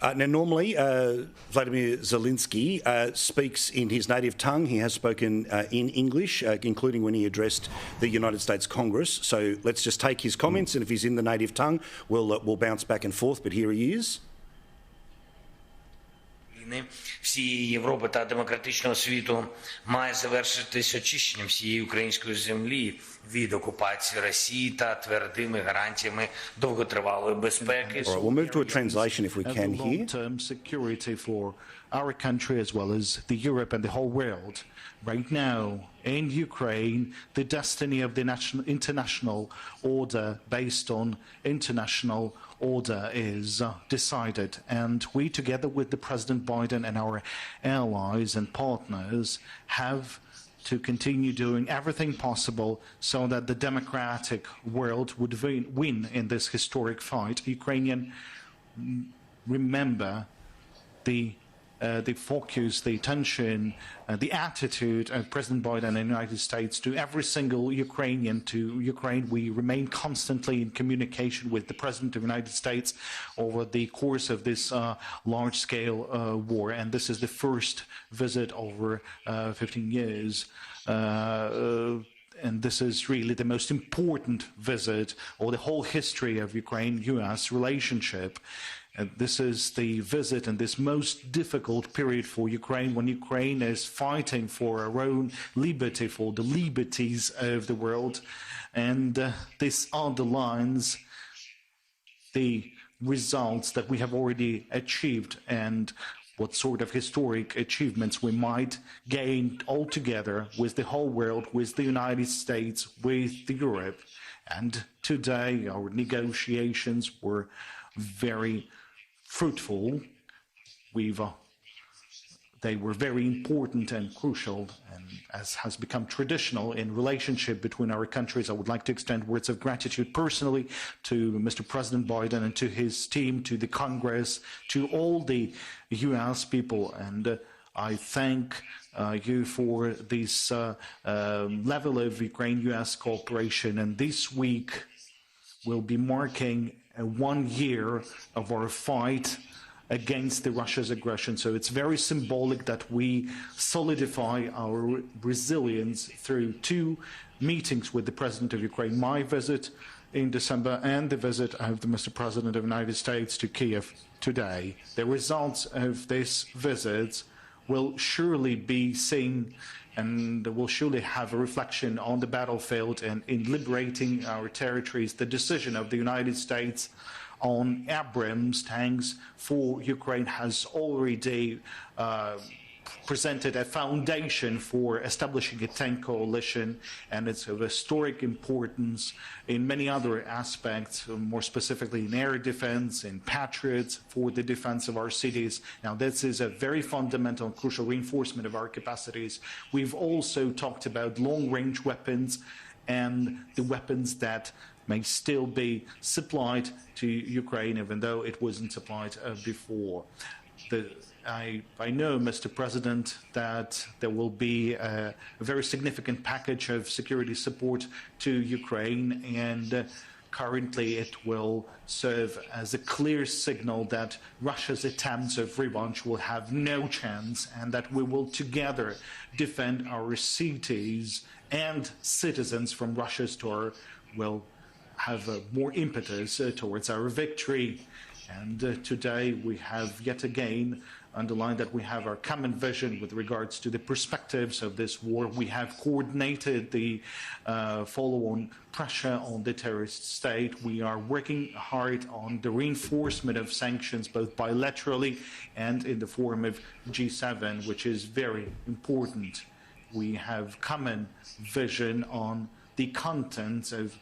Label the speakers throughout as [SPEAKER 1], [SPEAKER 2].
[SPEAKER 1] Now, normally, Volodymyr Zelensky speaks in his native tongue. He has spoken in English, including when he addressed the United States Congress. So let's just take his comments, and if he's in the native tongue, we'll bounce back and forth. But here he is.
[SPEAKER 2] Всієї Європи та демократичного світу має завершитись очищенням всієї української землі від окупації Росії та твердими гарантіями довготривалої безпеки.
[SPEAKER 1] All right, we'll move to a translation if we can here.
[SPEAKER 3] Long-term security for our country as well as the Europe and the whole world. Right now, in Ukraine, the destiny of the international order based on international order is decided, and we, together with the President Biden and our allies and partners, have to continue doing everything possible so that the democratic world would win in this historic fight. Ukrainian remember the focus, the attention, the attitude of President Biden and the United States to every single Ukrainian, to Ukraine. We remain constantly in communication with the President of the United States over the course of this large-scale war, and this is the first visit over 15 years. And this is really the most important visit or the whole history of Ukraine-US relationship. This is the visit in this most difficult period for Ukraine, when Ukraine is fighting for our own liberty, for the liberties of the world. And this underlines the results that we have already achieved and what sort of historic achievements we might gain altogether with the whole world, with the United States, with Europe. And today our negotiations were very fruitful. They were very important and crucial, and as has become traditional in relationship between our countries, I would like to extend words of gratitude personally to Mr. President Biden and to his team, to the Congress, to all the US people, and I thank you for this level of Ukraine-US cooperation. And this week will be marking 1 year of our fight against Russia's aggression. So it's very symbolic that we solidify our resilience through 2 meetings with the President of Ukraine, my visit in December and the visit of the Mr. President of the United States to Kiev today. The results of this visit will surely be seen and will surely have a reflection on the battlefield and in liberating our territories. The decision of the United States on Abrams tanks for Ukraine has already presented a foundation for establishing a tank coalition, and it's of historic importance in many other aspects, more specifically in air defense, in Patriots, for the defense of our cities. Now, this is a very fundamental and crucial reinforcement of our capacities. We've also talked about long-range weapons and the weapons that may still be supplied to Ukraine, even though it wasn't supplied before. I know, Mr. President, that there will be a very significant package of security support to Ukraine, and currently it will serve as a clear signal that Russia's attempts of revenge will have no chance, and that we will together defend our cities and citizens from Russia's tour will have more impetus towards our victory. And today we have yet again underlined that we have our common vision with regards to the perspectives of this war. We have coordinated the follow-on pressure on the terrorist state. We are working hard on the reinforcement of sanctions, both bilaterally and in the form of G7, which is very important. We have common vision on the contents of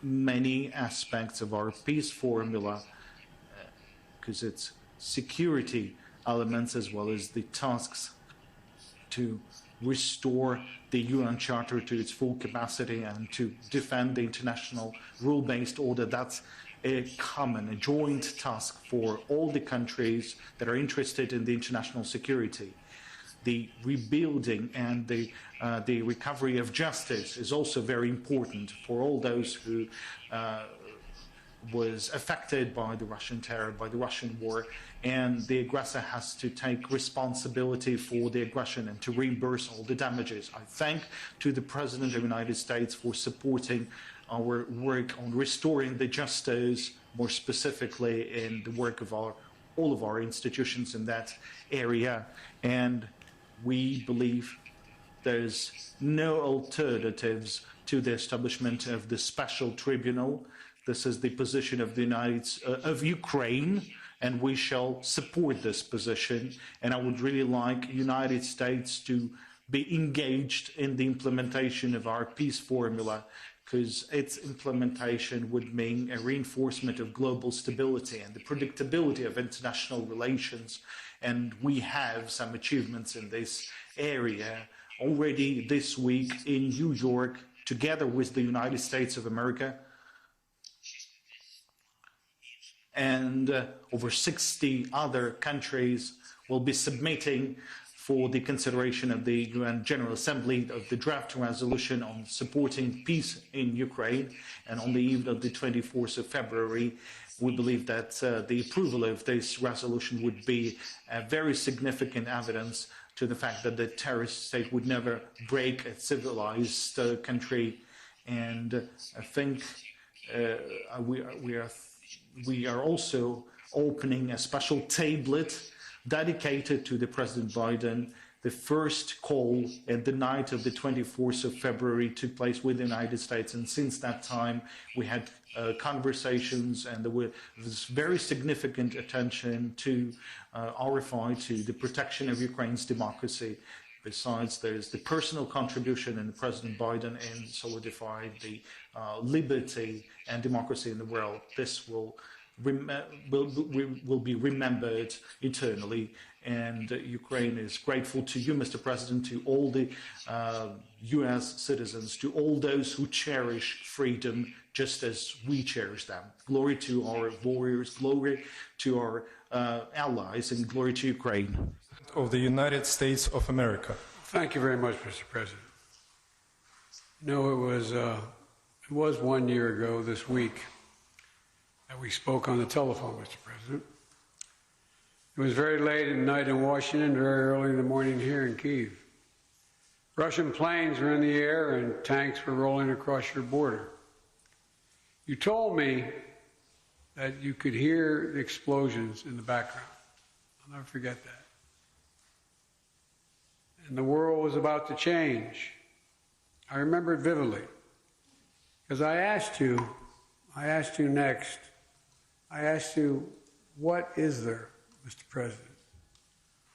[SPEAKER 3] many aspects of our peace formula, because it's security elements as well as the tasks to restore the UN Charter to its full capacity and to defend the international rule-based order. That's a common, a joint task for all the countries that are interested in the international security. The rebuilding and the recovery of justice is also very important for all those who was affected by the Russian terror, by the Russian war, and the aggressor has to take responsibility for the aggression and to reimburse all the damages. I thank to the President of the United States for supporting our work on restoring the justice, more specifically in the work of all of our institutions in that area. And we believe there's no alternatives to the establishment of the special tribunal. This is the position of of Ukraine, and we shall support this position. And I would really like the United States to be engaged in the implementation of our peace formula, because its implementation would mean a reinforcement of global stability and the predictability of international relations. And we have some achievements in this area. Already this week in New York, together with the United States of America, and over 60 other countries will be submitting for the consideration of the UN General Assembly of the draft resolution on supporting peace in Ukraine. And on the eve of the 24th of February, we believe that the approval of this resolution would be a very significant evidence to the fact that the terrorist state would never break a civilized country. And I think we are also opening a special tablet dedicated to the President Biden. The first call at the night of the 24th of February took place with the United States, and since that time we had conversations, and there was very significant attention to RFI, to the protection of Ukraine's democracy. Besides, there's the personal contribution in President Biden in solidifying the liberty and democracy in the world. This will be remembered eternally. And Ukraine is grateful to you, Mr. President, to all the US citizens, to all those who cherish freedom just as we cherish them. Glory to our warriors, glory to our allies, and glory to Ukraine.
[SPEAKER 4] Of the United States of America.
[SPEAKER 5] Thank you very much, Mr. President. No, it was 1 year ago this week that we spoke on the telephone, Mr. President. It was very late at night in Washington, very early in the morning here in Kyiv. Russian planes were in the air and tanks were rolling across your border. You told me that you could hear the explosions in the background. I'll never forget that. And the world was about to change. I remember it vividly. Because I asked you next, I asked you, what is there, Mr. President?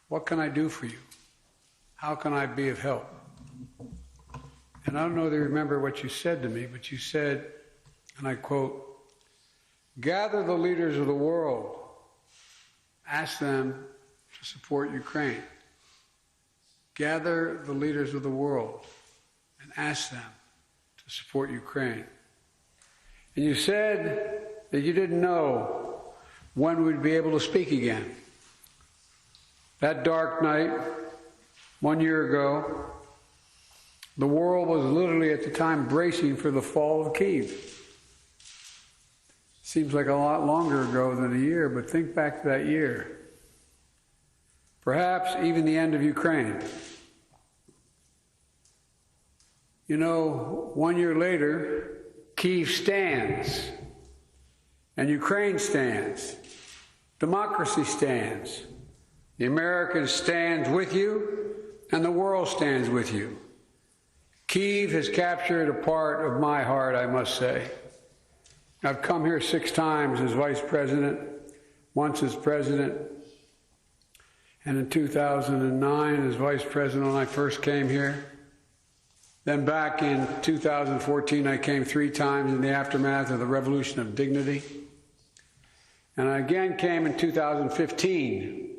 [SPEAKER 5] What can I do for you? How can I be of help? And I don't know if you remember what you said to me, but you said, and I quote, gather the leaders of the world, ask them to support Ukraine. Gather the leaders of the world and ask them to support Ukraine. And you said that you didn't know when we'd be able to speak again. That dark night, 1 year ago, the world was literally at the time bracing for the fall of Kyiv. Seems like a lot longer ago than a year, but think back to that year. Perhaps even the end of Ukraine. You know, 1 year later, Kyiv stands, and Ukraine stands. Democracy stands. The Americans stand with you, and the world stands with you. Kyiv has captured a part of my heart, I must say. I've come here 6 times as vice president, once as president, and in 2009 as vice president when I first came here. Then back in 2014, I came 3 times in the aftermath of the Revolution of Dignity. And I again came in 2015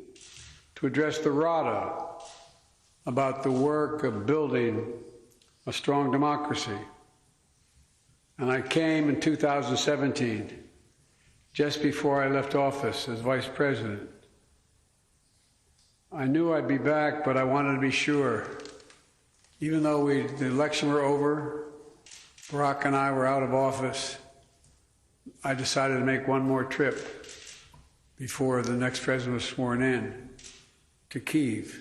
[SPEAKER 5] to address the Rada about the work of building a strong democracy. And I came in 2017, just before I left office as vice president. I knew I'd be back, but I wanted to be sure. Even though the election were over, Barack and I were out of office, I decided to make one more trip before the next president was sworn in to Kyiv.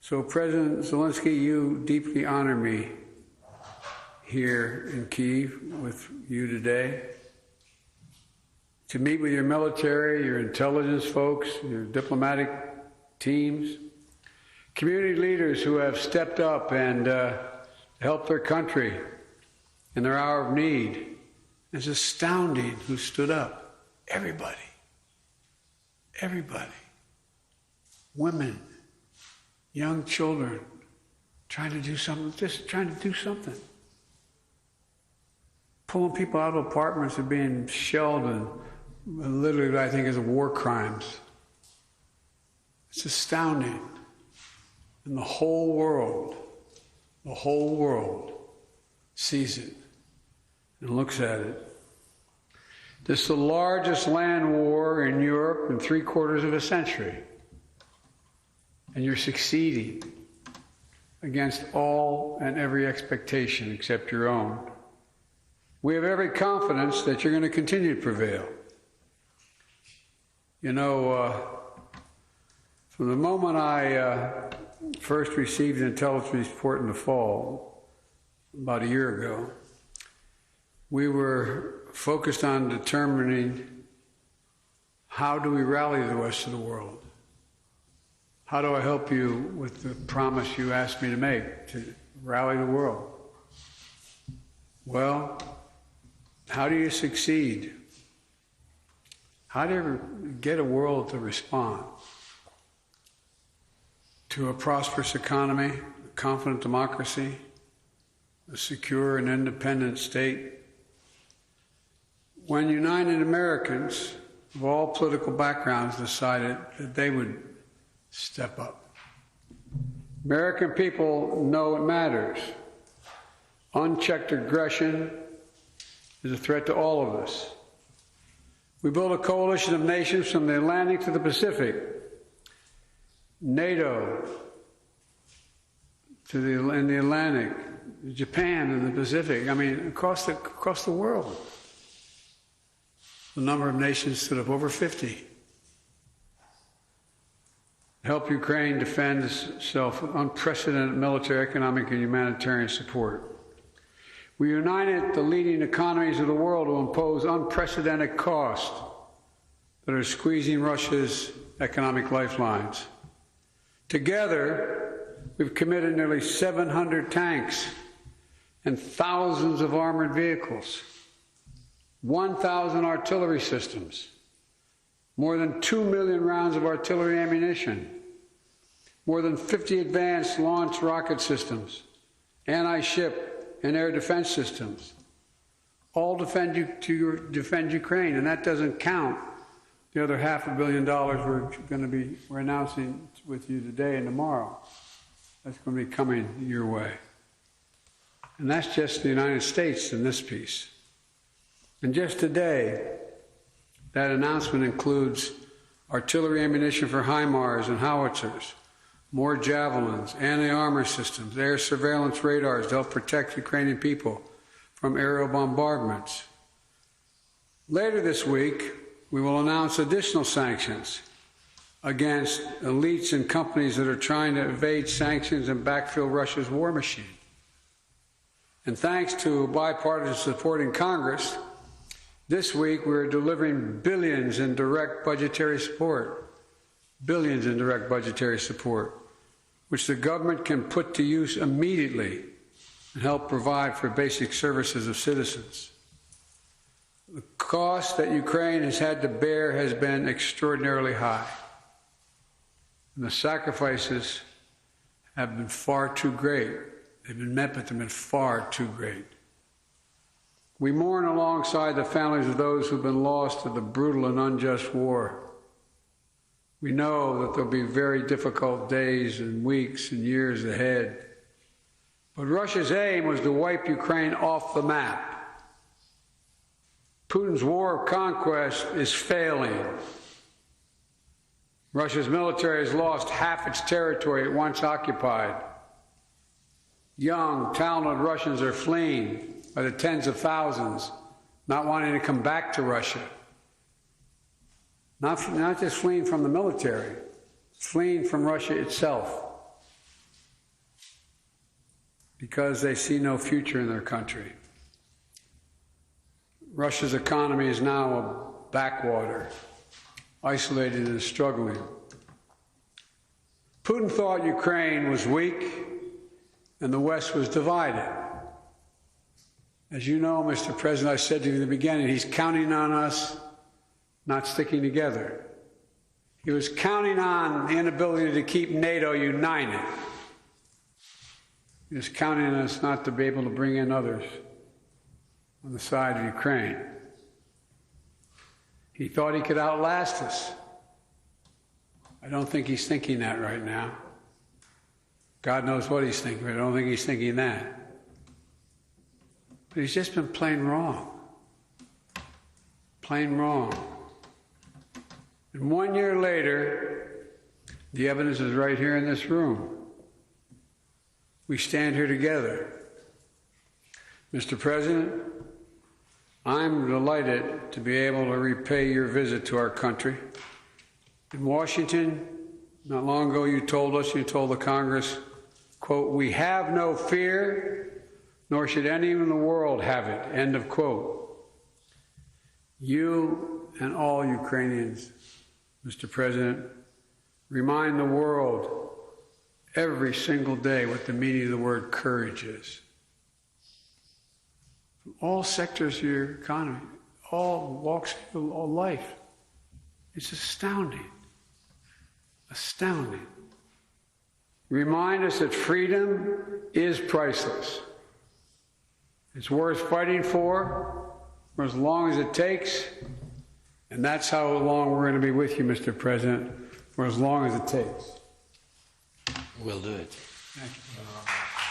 [SPEAKER 5] So President Zelensky, you deeply honor me here in Kyiv with you today, to meet with your military, your intelligence folks, your diplomatic teams, community leaders who have stepped up and helped their country in their hour of need. It's astounding who stood up. Everybody. Everybody. Women, young children, trying to do something, just trying to do something. Pulling people out of apartments and being shelled and literally what I think is war crimes. It's astounding. And the whole world sees it and looks at it. This is the largest land war in Europe in 3/4 of a century. And you're succeeding against all and every expectation except your own. We have every confidence that you're going to continue to prevail. You know, from the moment I first received an intelligence report in the fall, about a year ago, we were focused on determining how do we rally the rest of the world? How do I help you with the promise you asked me to make, to rally the world? Well, how do you succeed? How do you get a world to respond to a prosperous economy, a confident democracy, a secure and independent state? When United Americans of all political backgrounds decided that they would step up. American people know it matters. Unchecked aggression is a threat to all of us. We built a coalition of nations from the Atlantic to the Pacific, NATO in the Atlantic, Japan in the Pacific. I mean, across the world. The number of nations stood up over 50. Help Ukraine defend itself with unprecedented military, economic, and humanitarian support. We united the leading economies of the world to impose unprecedented costs that are squeezing Russia's economic lifelines. Together, we've committed nearly 700 tanks and thousands of armored vehicles, 1,000 artillery systems, more than 2 million rounds of artillery ammunition, more than 50 advanced launch rocket systems, anti-ship and air defense systems, all defend Ukraine, and that doesn't count the other $500 million we're announcing with you today and tomorrow. That's going to be coming your way. And that's just the United States in this piece. And just today, that announcement includes artillery ammunition for HIMARS and howitzers, more javelins, anti-armor systems, air surveillance radars to help protect Ukrainian people from aerial bombardments. Later this week, we will announce additional sanctions against elites and companies that are trying to evade sanctions and backfill Russia's war machine. And thanks to bipartisan support in Congress, this week we're delivering billions in direct budgetary support, which the government can put to use immediately and help provide for basic services of citizens. The cost that Ukraine has had to bear has been extraordinarily high, and the sacrifices have been far too great. They've been met, but they've been far too great. We mourn alongside the families of those who've been lost to the brutal and unjust war. We know that there'll be very difficult days and weeks and years ahead. But Russia's aim was to wipe Ukraine off the map. Putin's war of conquest is failing. Russia's military has lost half its territory it once occupied. Young, talented Russians are fleeing by the tens of thousands not wanting to come back to Russia, not just fleeing from the military, fleeing from Russia itself, because they see no future in their country. Russia's economy is now a backwater, isolated and struggling. Putin thought Ukraine was weak and the West was divided. As you know, Mr. President, I said to you in the beginning, he's counting on us not sticking together. He was counting on the inability to keep NATO united. He was counting on us not to be able to bring in others on the side of Ukraine. He thought he could outlast us. I don't think he's thinking that right now. God knows what he's thinking, but I don't think he's thinking that. But he's just been plain wrong. Plain wrong. And 1 year later, the evidence is right here in this room. We stand here together. Mr. President, I'm delighted to be able to repay your visit to our country. In Washington, not long ago, you told the Congress, quote, "We have no fear, nor should any in the world have it," end of quote. You and all Ukrainians, Mr. President, remind the world every single day what the meaning of the word courage is. From all sectors of your economy, all walks of life. It's astounding. Astounding. Remind us that freedom is priceless. It's worth fighting for as long as it takes, and that's how long we're going to be with you, Mr. President, for as long as it takes.
[SPEAKER 2] We'll do it.
[SPEAKER 5] Thank you.